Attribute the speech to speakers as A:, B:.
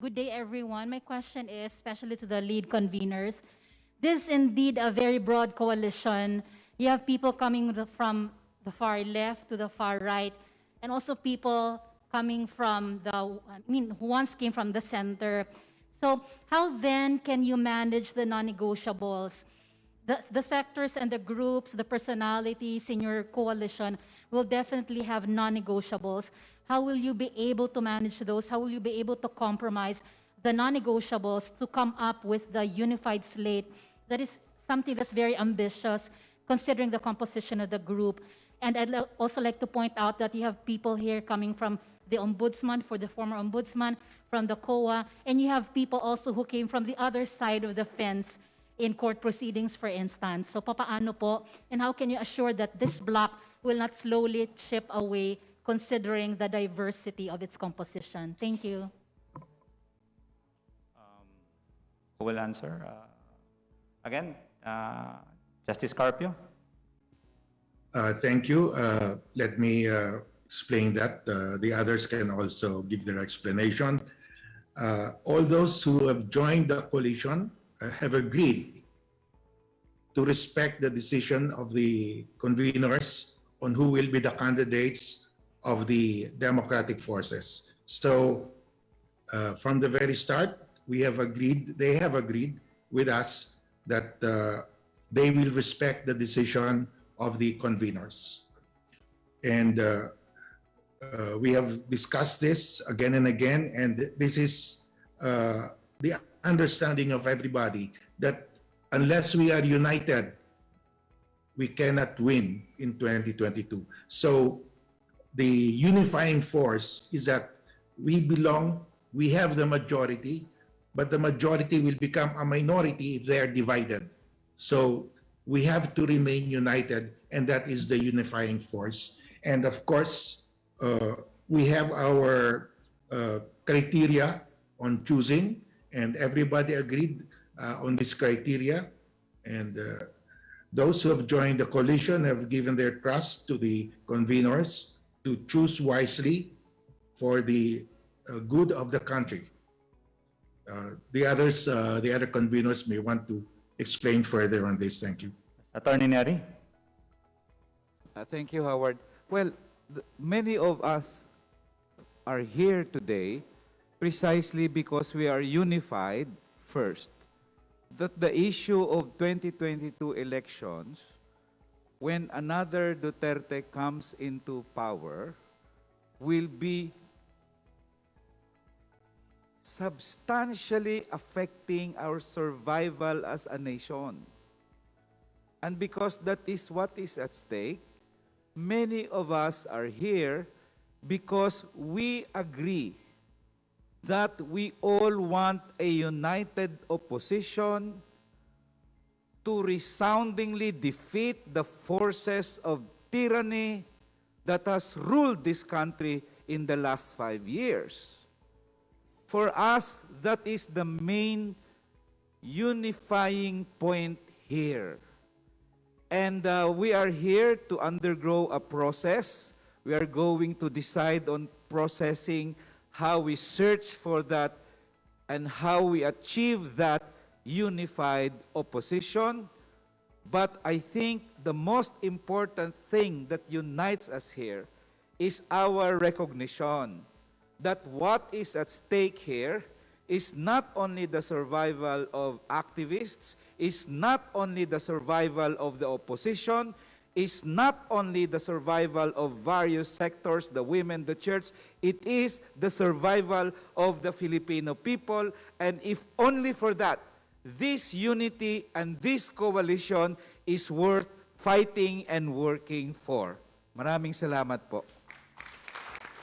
A: Good day, everyone. My question is, especially to the lead conveners, this is indeed a very broad coalition. You have people coming from the far left to the far right, and also people coming from who once came from the center. So how then can you manage the non-negotiables? The sectors and the groups, the personalities in your coalition will definitely have non-negotiables. How will you be able to manage those? How will you be able to compromise the non-negotiables to come up with the unified slate? That is something that's very ambitious, considering the composition of the group. And I'd also like to point out that you have people here coming from the ombudsman, for the former ombudsman, from the COA, and you have people also who came from the other side of the fence in court proceedings, for instance. So papaano po, and how can you assure that this bloc will not slowly chip away, considering the diversity of its composition? Thank you.
B: Who will answer? Again, Justice Carpio.
C: Thank you. Let me explain that. The others can also give their explanation. All those who have joined the coalition have agreed to respect the decision of the conveners on who will be the candidates of the democratic forces. So from the very start, we have agreed, they have agreed with us that they will respect the decision of the conveners. And we have discussed this again and again, and this is the understanding of everybody that unless we are united, we cannot win in 2022. So the unifying force is that we belong, we have the majority, but the majority will become a minority if they are divided. So we have to remain united, and that is the unifying force. And of course, we have our criteria on choosing, and everybody agreed on this criteria. And those who have joined the coalition have given their trust to the conveners to choose wisely for the good of the country. The other conveners may want to explain further on this. Thank you.
B: Attorney Neri.
D: Thank you, Howard. Well, many of us are here today precisely because we are unified first. That the issue of 2022 elections, when another Duterte comes into power, will be substantially affecting our survival as a nation. And because that is what is at stake, many of us are here because we agree that we all want a united opposition to resoundingly defeat the forces of tyranny that has ruled this country in the last 5 years. For us, that is the main unifying point here. And we are here to undergo a process. We are going to decide on processing how we search for that and how we achieve that unified opposition. But I think the most important thing that unites us here is our recognition that what is at stake here is not only the survival of activists, is not only the survival of the opposition, is not only the survival of various sectors, the women, the church, it is the survival of the Filipino people. And if only for that, this unity and this coalition is worth fighting and working for. Maraming salamat po.